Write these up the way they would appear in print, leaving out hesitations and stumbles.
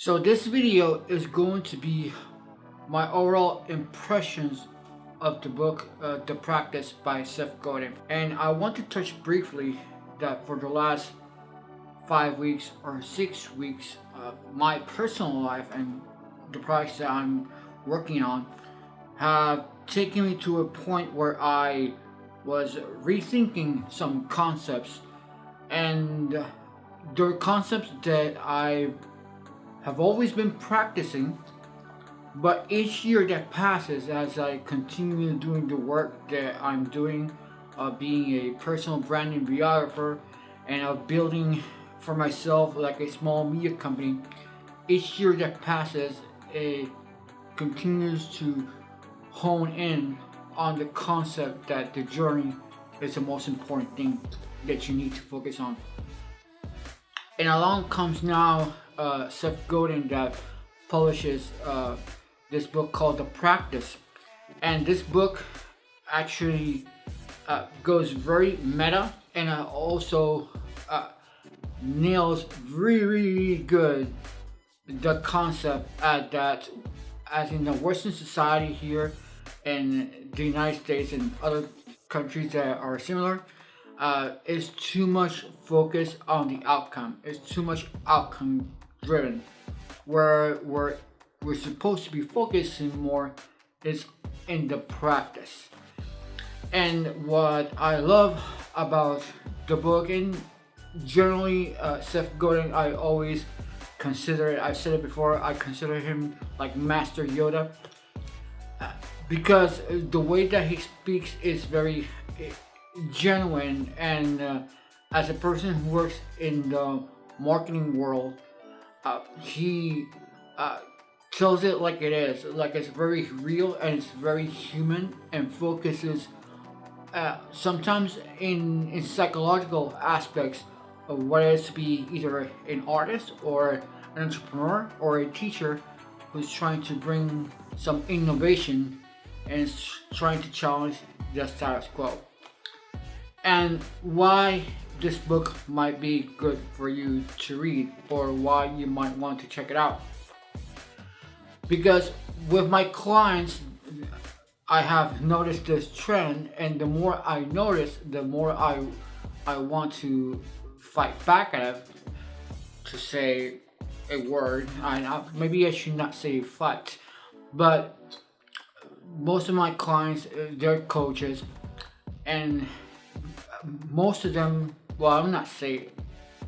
So this video is going to be my overall impressions of the book The Practice by Seth Godin. And I want to touch briefly that for the last 5 weeks or 6 weeks, my personal life and the projects that I'm working on have taken me to a point where I was rethinking some concepts, and they're concepts that I have always been practicing, but each year that passes as I continue doing the work that I'm doing, being a personal branding videographer and building for myself like a small media company, each year that passes, it continues to hone in on the concept that the journey is the most important thing that you need to focus on. And along comes now Seth Godin that publishes this book called The Practice. And this book actually goes very meta, and also nails really good the concept that as in the Western society here in the United States and other countries that are similar, is too much focus on the outcome. It's too much outcome driven, where we're supposed to be focusing more is in the practice. And what I love about the book, and generally Seth Godin, I always consider it, I've said it before, I consider him like Master Yoda, because the way that he speaks is very genuine, and as a person who works in the marketing world, he tells it like it is, like it's very real and it's very human, and focuses sometimes in psychological aspects of what it is to be either an artist or an entrepreneur or a teacher who's trying to bring some innovation and is trying to challenge the status quo. And why this book might be good for you to read, or why you might want to check it out. Because with my clients, I have noticed this trend, and the more I notice, the more I want to fight back at it, to say a word. Maybe I should not say fight, but most of my clients, they're coaches, and most of them, well, I'm not saying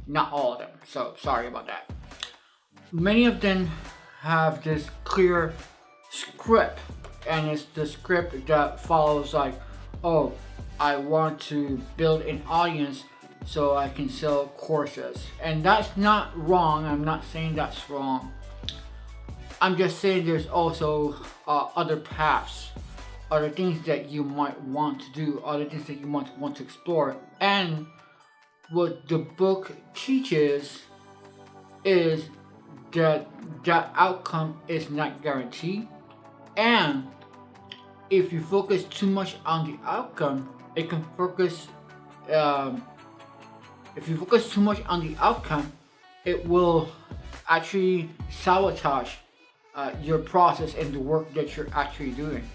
not all of them, so sorry about that. Many of them have this clear script, and it's the script that follows like, oh, I want to build an audience so I can sell courses. And that's not wrong. I'm not saying that's wrong. I'm just saying there's also other paths, other things that you might want to do, other things that you might want to explore. And what the book teaches is that outcome is not guaranteed, and if you focus too much on the outcome, it can focus. If you focus too much on the outcome, it will actually sabotage your process and the work that you're actually doing,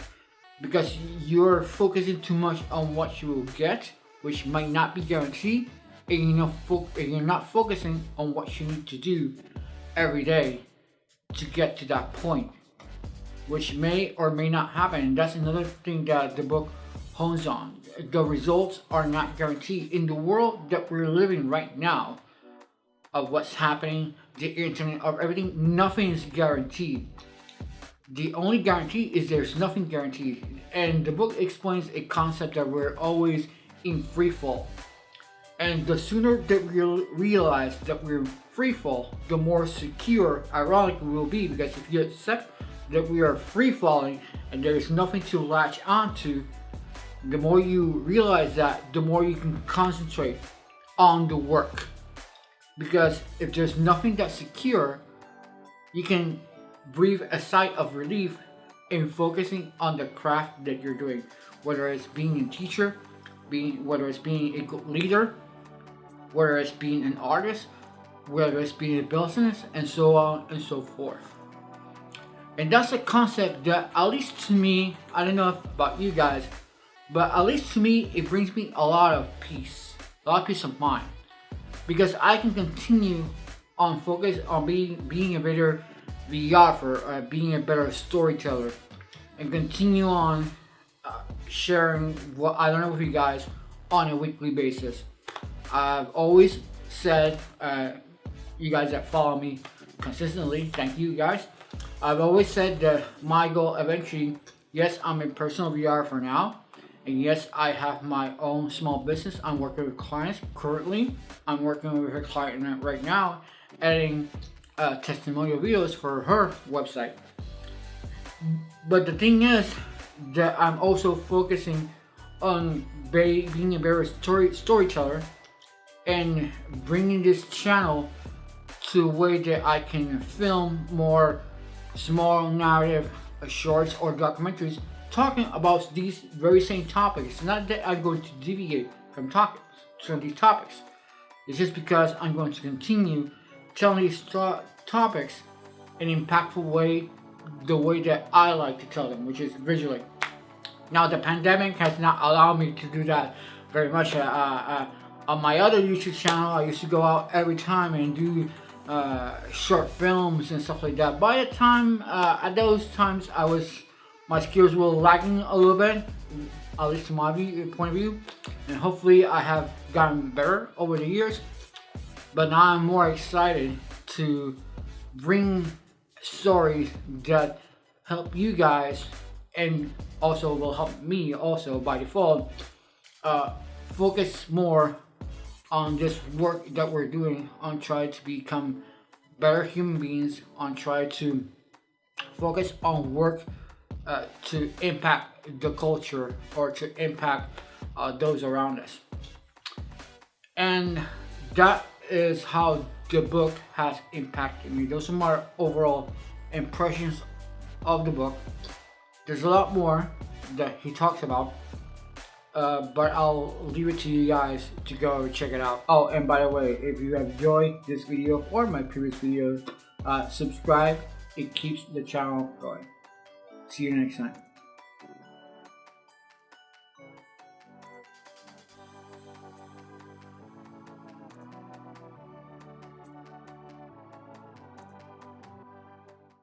because you're focusing too much on what you will get, which might not be guaranteed, and you're not focusing on what you need to do every day to get to that point, which may or may not happen. And that's another thing that the book hones on. The results are not guaranteed. In the world that we're living right now, of what's happening, the internet, of everything, nothing is guaranteed. The only guarantee is there's nothing guaranteed. And the book explains a concept that we're always in free fall. And the sooner that we realize that we're in free fall, the more secure, ironically, we'll be. Because if you accept that we are free falling and there is nothing to latch onto, the more you realize that, the more you can concentrate on the work. Because if there's nothing that's secure, you can breathe a sigh of relief in focusing on the craft that you're doing. Whether it's being a teacher, whether it's being a good leader, whether it's being an artist, whether it's being a business and so on and so forth. And that's a concept that, at least to me, I don't know about you guys, but at least to me, it brings me a lot of peace of mind, because I can continue on focus on being a better videographer, being a better storyteller, and continue on sharing what I learn with you guys on a weekly basis. I've always said, you guys that follow me consistently, thank you guys. I've always said that my goal eventually, yes, I'm a personal videographer now, and yes, I have my own small business. I'm working with clients currently. I'm working with a client right now, editing testimonial videos for her website. But the thing is that I'm also focusing on being a better storyteller and bringing this channel to a way that I can film more small narrative shorts or documentaries talking about these very same topics. It's not that I'm going to deviate from these topics. It's just because I'm going to continue telling these topics in an impactful way, the way that I like to tell them, which is visually. Now, the pandemic has not allowed me to do that very much. On my other YouTube channel, I used to go out every time and do short films and stuff like that. By the time, at those times, my skills were lagging a little bit, at least to my point of view, and hopefully I have gotten better over the years. But now I'm more excited to bring stories that help you guys and also will help me also by default focus more on this work that we're doing, on trying to become better human beings, on trying to focus on work to impact the culture or to impact those around us. And that is how the book has impacted me. Those are my overall impressions of the book. There's a lot more that he talks about, but I'll leave it to you guys to go check it out. Oh, and by the way, if you have enjoyed this video or my previous videos, subscribe. It keeps the channel going. See you next time.